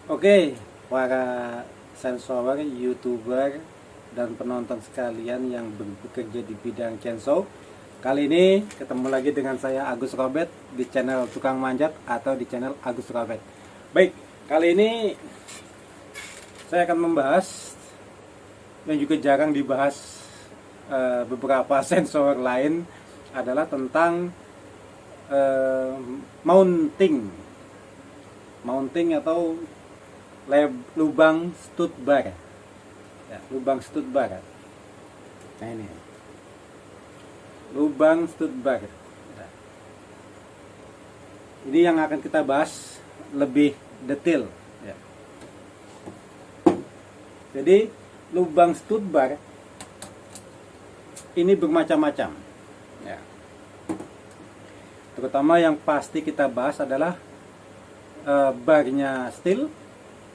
Oke, para sensor, YouTuber, dan penonton sekalian yang bekerja di bidang chainsaw. Kali ini ketemu lagi dengan saya Agus Robert di channel Tukang Manjat atau di channel Agus Robert. Baik, kali ini saya akan membahas yang juga jarang dibahas beberapa sensor lain adalah tentang mounting atau lubang stud bar, ya, lubang stud bar. Nah ini lubang stud bar. Nah, ini yang akan kita bahas lebih detail. Ya. Jadi lubang stud bar ini bermacam-macam. Ya. Terutama yang pasti kita bahas adalah barnya steel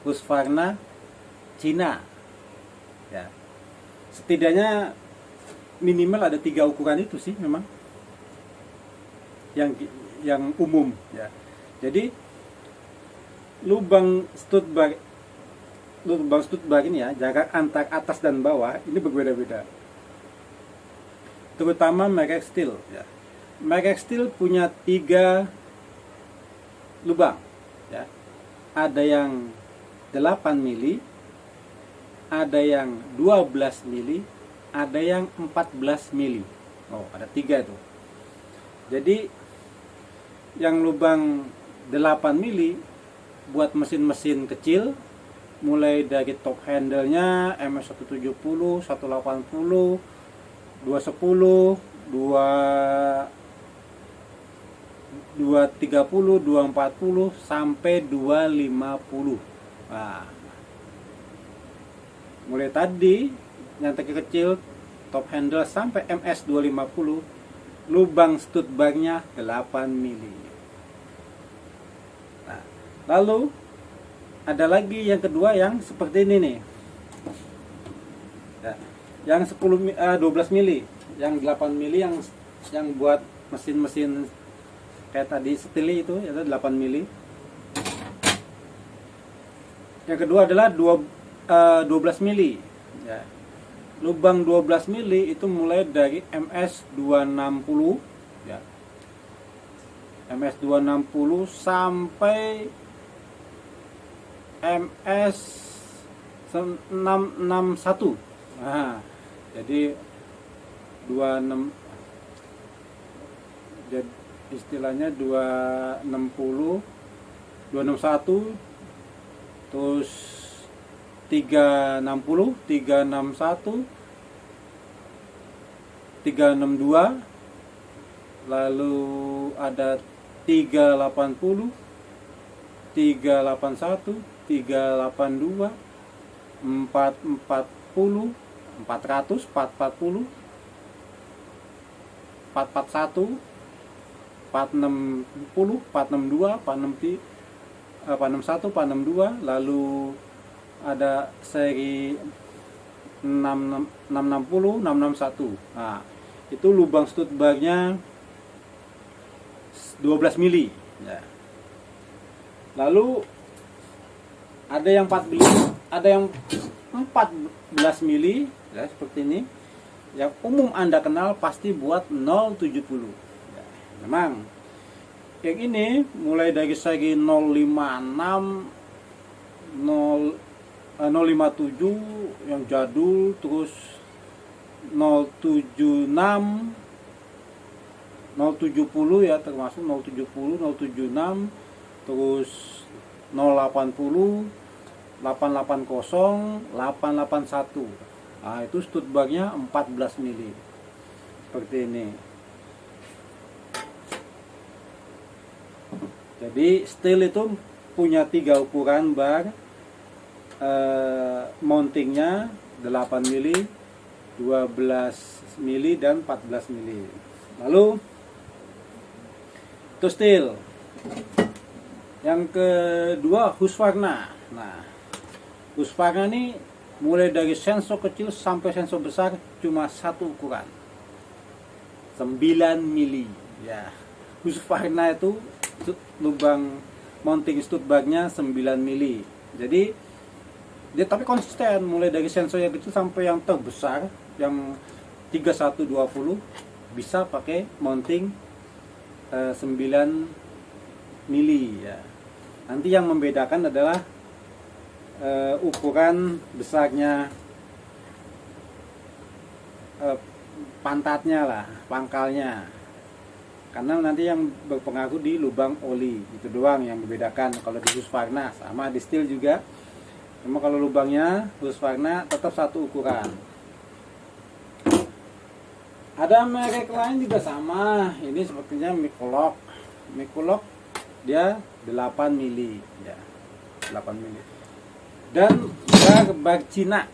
Husqvarna Cina, ya. Setidaknya minimal ada 3 ukuran itu sih memang yang umum, ya. Jadi lubang stud bar ini ya, jarak antar atas dan bawah ini berbeda-beda. Terutama merek steel, ya. Merek steel punya 3 lubang, ya. Ada yang 8 mili, ada yang 12 mili, ada yang 14 mili. Oh, ada 3 itu. Jadi yang lubang 8 mili buat mesin-mesin kecil, mulai dari top handle-nya MS170, 180, 210, 230, 240 sampai 250. Nah, mulai tadi yang kecil top handle sampai MS250, lubang stud barnya 8 mili. Nah, lalu ada lagi yang kedua yang seperti ini nih, ya, yang 12 mili, yang 8 mili yang buat mesin-mesin kayak tadi steel itu ya 8 mili. Yang kedua adalah 12 mili, ya. Lubang 12 mili itu mulai dari MS260, ya. MS260 sampai MS661. Nah, jadi 26, jadi istilahnya 260, 261, terus 360, 361, 362, lalu ada 380, 381, 382, 440, 400, 440, 441, 460, 462, 461, 462, lalu ada seri 660, 661. Nah, itu lubang stud barnya 12 mili, ya. Lalu ada yang 4 mili, ada yang 14 mili, ya, seperti ini. Yang umum Anda kenal pasti buat 070. Ya, memang yang ini mulai dari segi 056, 057 yang jadul, terus 076, 070 ya, termasuk 070, 076, terus 080, 880, 881. Nah, itu stud barnya 14 mili. Seperti ini. Jadi steel itu punya 3 ukuran bar, mountingnya 8 mili, 12 mili, dan 14 mili. Lalu itu steel. Yang kedua Husqvarna. Nah, Husqvarna ini mulai dari sensor kecil sampai sensor besar cuma 1 ukuran, 9 mili, ya. Husqvarna itu lubang mounting stud barnya 9 mili. Jadi dia tapi konsisten, mulai dari sensor yang kecil sampai yang terbesar yang 3120 bisa pakai mounting 9 mili ya. Nanti yang membedakan adalah ukuran besarnya pantatnya lah, pangkalnya. Karena nanti yang berpengaruh di lubang oli, itu doang yang membedakan. Kalau di Husqvarna sama di Stihl juga. Cuma kalau lubangnya Husqvarna tetap satu ukuran. Ada merek lain juga sama. Ini sepertinya Mikulok. Mikulok dia 8 mili ya. 8 mili. Dan bag Cina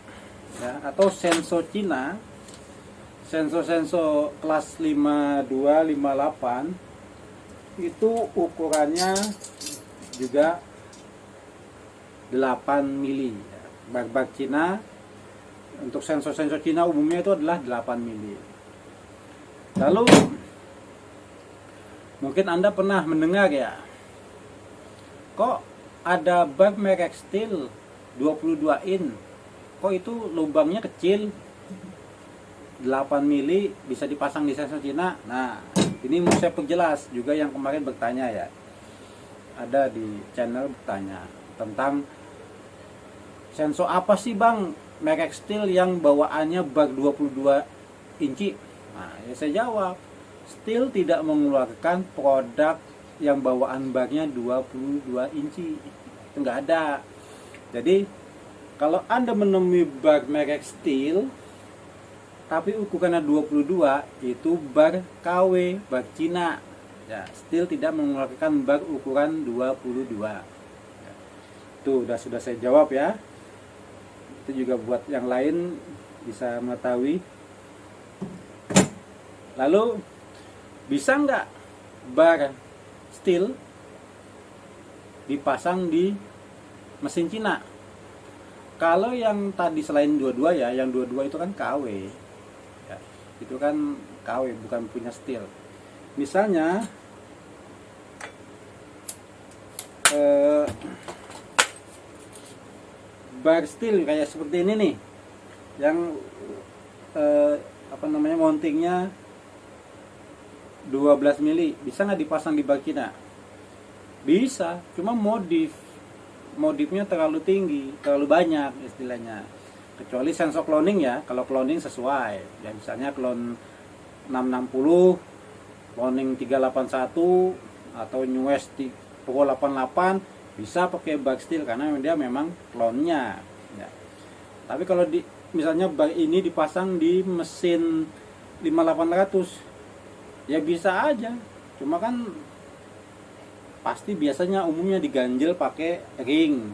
ya, atau sensor Cina. Sensor kelas 52, 58 itu ukurannya juga 8 mili. Bag Cina untuk sensor Cina umumnya itu adalah 8 mili. Lalu mungkin Anda pernah mendengar ya, kok ada bag merek Stihl 22 in, kok itu lubangnya kecil, 8 mili bisa dipasang di sensor Cina. Nah, ini mau saya perjelas juga yang kemarin bertanya ya. Ada di channel bertanya tentang sensor apa sih Bang merek Stihl yang bawaannya bag 22 inci. Nah, ya saya jawab, Stihl tidak mengeluarkan produk yang bawaan bagnya 22 inci. Itu enggak ada. Jadi, kalau Anda menemui bag merek Stihl tapi ukurannya 22, itu bag KW, bag Cina. Ya, Stihl tidak mengeluarkan bag ukuran 22. Ya, itu sudah saya jawab ya. Itu juga buat yang lain bisa mengetahui. Lalu bisa nggak bag Stihl dipasang di mesin Cina? Kalau yang tadi selain 22 ya, yang 22 itu kan KW. Itu kan KW, bukan punya Stihl. Misalnya bag Stihl kayak seperti ini nih, yang mountingnya 12 mili, bisa nggak dipasang di bag Cina? Bisa, cuma modifnya terlalu tinggi, terlalu banyak istilahnya. Kecuali sensor cloning ya, kalau cloning sesuai ya, misalnya clone 660, cloning 381 atau Newest Pro 88 bisa pakai bag Stihl karena dia memang clone-nya ya. Tapi kalau misalnya bag ini dipasang di mesin 5800 ya bisa aja, cuma kan pasti biasanya umumnya diganjel pakai ring,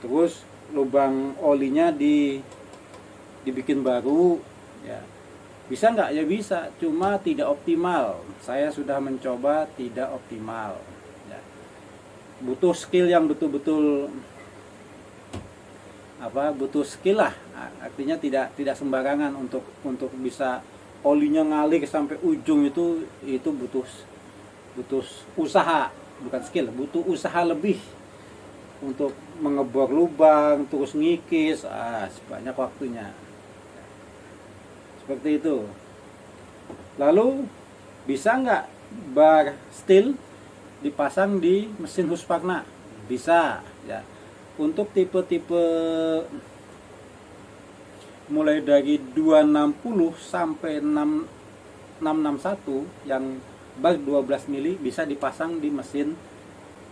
terus lubang olinya dibikin baru ya. Bisa nggak? Ya bisa, cuma tidak optimal. Saya sudah mencoba, tidak optimal ya. Butuh skill yang betul-betul butuh skill lah. Artinya tidak sembarangan untuk bisa olinya ngalir sampai ujung, itu butuh usaha, bukan skill, butuh usaha lebih untuk mengebor lubang, terus ngikis, sebanyak waktunya. Seperti itu. Lalu bisa nggak bag Stihl dipasang di mesin Husqvarna? Bisa ya. Untuk tipe-tipe mulai dari 260 sampai 661 yang bag 12 mili bisa dipasang di mesin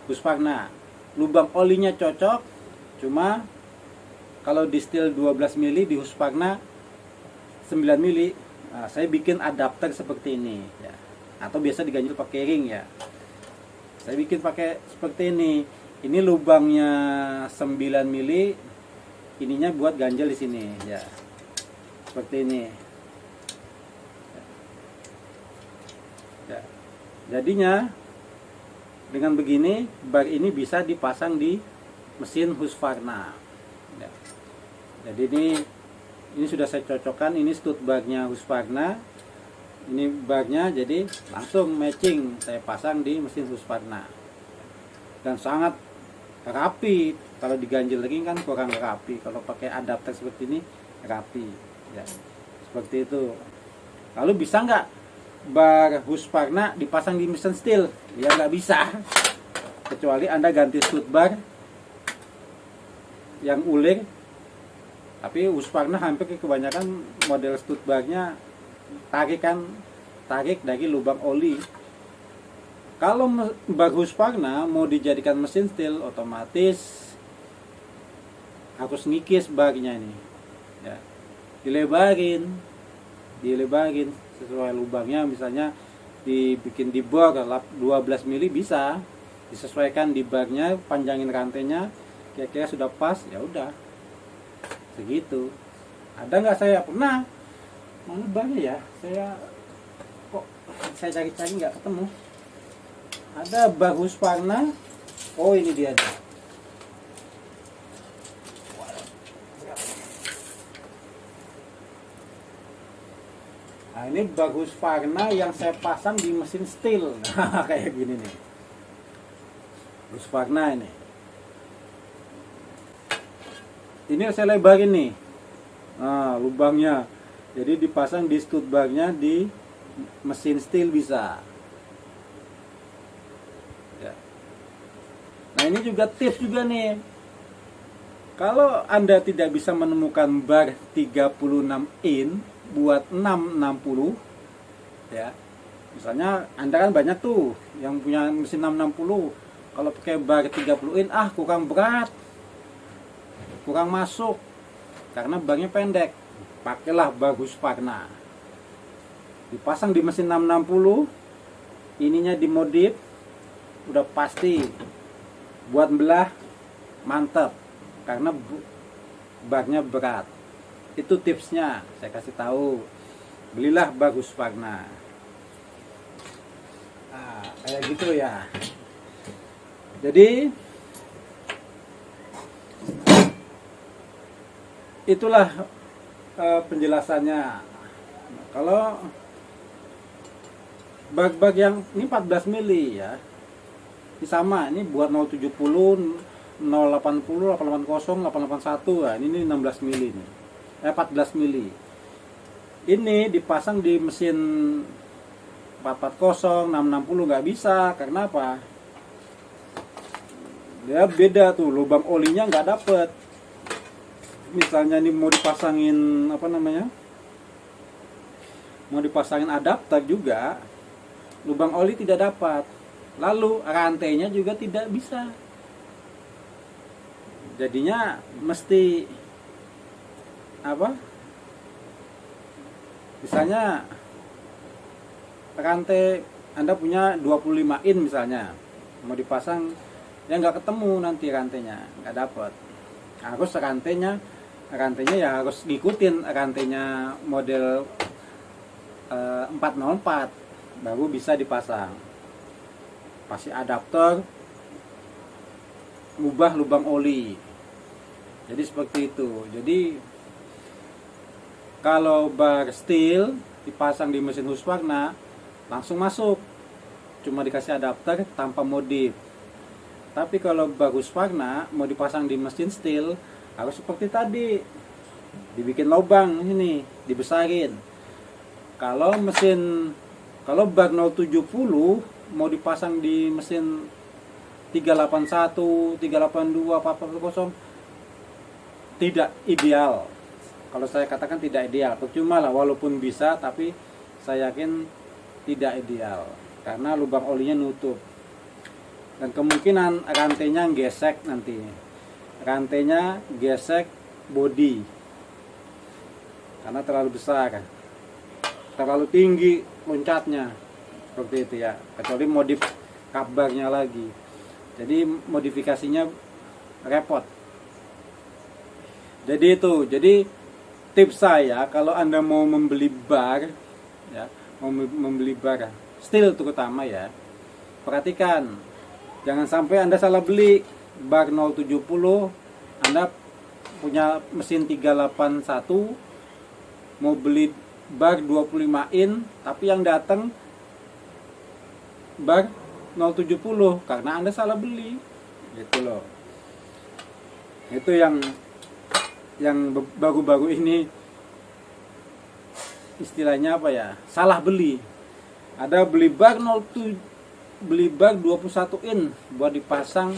Husqvarna. Lubang olinya cocok, cuma kalau di Stihl 12 mili, di Husqvarna 9 mili, saya bikin adapter seperti ini ya. Atau biasa diganjel pakai ring ya. Saya bikin pakai seperti ini. Ini lubangnya 9 mili, ininya buat ganjel di sini ya. Seperti ini. Ya. Jadinya dengan begini, bag ini bisa dipasang di mesin Husqvarna ya. Jadi ini sudah saya cocokkan. Ini stud bagnya Husqvarna, ini bagnya, jadi langsung matching saya pasang di mesin Husqvarna dan sangat rapi, Kalau diganjil lagi kan kurang rapi. Kalau pakai adapter seperti ini rapi ya, seperti itu. Lalu bisa nggak bar Husqvarna dipasang di mesin steel? Ya nggak bisa, kecuali Anda ganti stud bar yang ulir. Tapi Husqvarna hampir kebanyakan model stud barnya tarik dari lubang oli. Kalau bar Husqvarna mau dijadikan mesin steel, otomatis harus ngikis barnya ini ya, dilebarin sesuai lubangnya. Misalnya dibikin di bor 12 mili bisa disesuaikan di barnya, panjangin rantainya kira-kira sudah pas, ya udah segitu. Ada nggak, saya pernah, mana barnya ya, saya cari-cari nggak ketemu. Ada bar Husqvarna, oh ini dia nih. Nah, ini bar Husqvarna yang saya pasang di mesin steel. Nah, kayak gini nih. Husqvarna ini. Ini saya lebarin nih. Nah, lubangnya. Jadi dipasang di stud barnya di mesin steel bisa. Ya. Nah, ini juga tips juga nih. Kalau Anda tidak bisa menemukan bar 36 in buat 660 ya, misalnya Anda kan banyak tuh yang punya mesin 660, kalau pakai bar 30 in kurang berat, kurang masuk karena barnya pendek, pakailah bar Husqvarna, dipasang di mesin 660, ininya dimodif, udah pasti buat belah mantap karena barnya berat. Itu tipsnya, saya kasih tahu. Belilah bar Husqvarna. Nah, kayak gitu ya. Jadi itulah penjelasannya. Kalau bag-bag yang ini 14 mili ya, ini sama, ini buat 070, 080, 880, 881 ya, ini 16 mili nih. 14 mili. Ini dipasang di mesin 440, 660 nggak bisa. Karena apa? Dia beda tuh, lubang olinya nggak dapet. Misalnya ini mau dipasangin mau dipasangin adapter juga, lubang oli tidak dapat. Lalu rantainya juga tidak bisa. Jadinya mesti misalnya rantai Anda punya 25 in misalnya, mau dipasang ya nggak ketemu, nanti rantainya nggak dapat. Harus rantainya ya harus ngikutin rantainya model 404 baru bisa dipasang. Pasti adapter, ubah lubang oli. Jadi seperti itu. Jadi kalau bar steel dipasang di mesin Husqvarna langsung masuk, cuma dikasih adapter tanpa modif. Tapi kalau bar Husqvarna mau dipasang di mesin steel harus seperti tadi, dibikin lubang ini, dibesarin. Kalau bar 070 mau dipasang di mesin 381, 382, 440 tidak ideal. Kalau saya katakan tidak ideal, percuma lah walaupun bisa, tapi saya yakin tidak ideal karena lubang olinya nutup dan kemungkinan rantainya gesek, nanti rantainya gesek body karena terlalu besar, terlalu tinggi loncatnya, seperti itu ya, kecuali modif kabarnya lagi. Jadi modifikasinya repot. Jadi tips saya, kalau Anda mau membeli bar ya, mau membeli bar steel terutama ya, perhatikan jangan sampai Anda salah beli bar 070. Anda punya mesin 381 mau beli bar 25 in, tapi yang datang bar 070 karena Anda salah beli gitu loh. Itu yang baru-baru ini istilahnya apa ya, salah beli. Ada beli bag 07, beli bag 21 in buat dipasang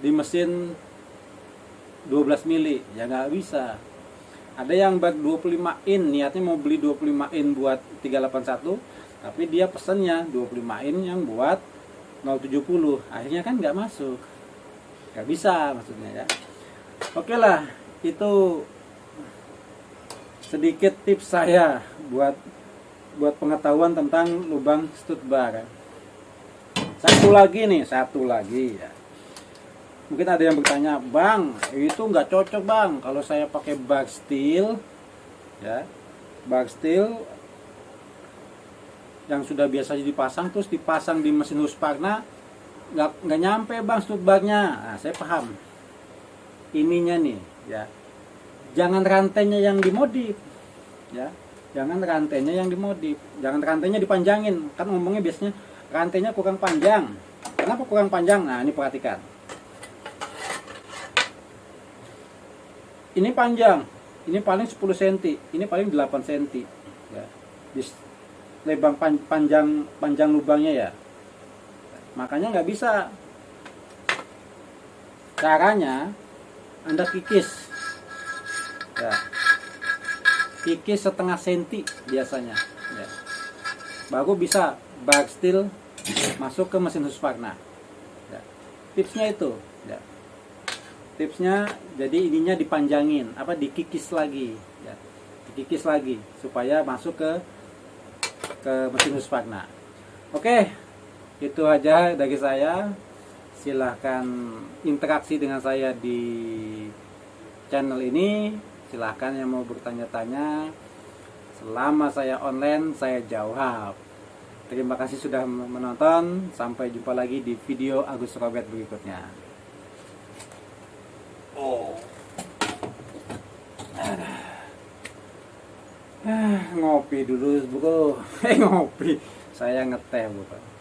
di mesin 12 mili, ya nggak bisa. Ada yang bag 25 in, niatnya mau beli 25 in buat 381, tapi dia pesennya 25 in yang buat 070, akhirnya kan nggak masuk, nggak bisa maksudnya ya. Oke lah, itu sedikit tips saya buat pengetahuan tentang lubang stud bar. Satu lagi ya. Mungkin ada yang bertanya, bang, itu nggak cocok bang kalau saya pakai bag steel, ya, bag steel yang sudah biasa dipasang terus dipasang di mesin Husqvarna, nggak nyampe bang stud barnya. Nah, saya paham. Ininya nih, ya, jangan rantainya yang dimodif, ya, jangan rantainya yang dimodif, jangan rantainya dipanjangin. Kan ngomongnya biasanya rantainya kurang panjang. Kenapa kurang panjang? Nah, ini perhatikan. Ini panjang, ini paling 10 cm, ini paling 8 cm. Ya. Lebang panjang lubangnya ya. Makanya nggak bisa. Caranya Anda kikis. Ya. Kikis setengah senti biasanya. Ya. Baru bisa bag steel masuk ke mesin Husqvarna. Ya. Tipsnya itu. Ya. Tipsnya jadi ininya dipanjangin, dikikis lagi, ya, dikikis lagi supaya masuk ke mesin Husqvarna. Oke, itu aja dari saya. Silahkan interaksi dengan saya di channel ini. Silahkan yang mau bertanya-tanya. Selama saya online, saya jawab. Terima kasih sudah menonton. Sampai jumpa lagi di video Agus Robert berikutnya. Ngopi dulu bro. Ngopi, saya ngeteh bro.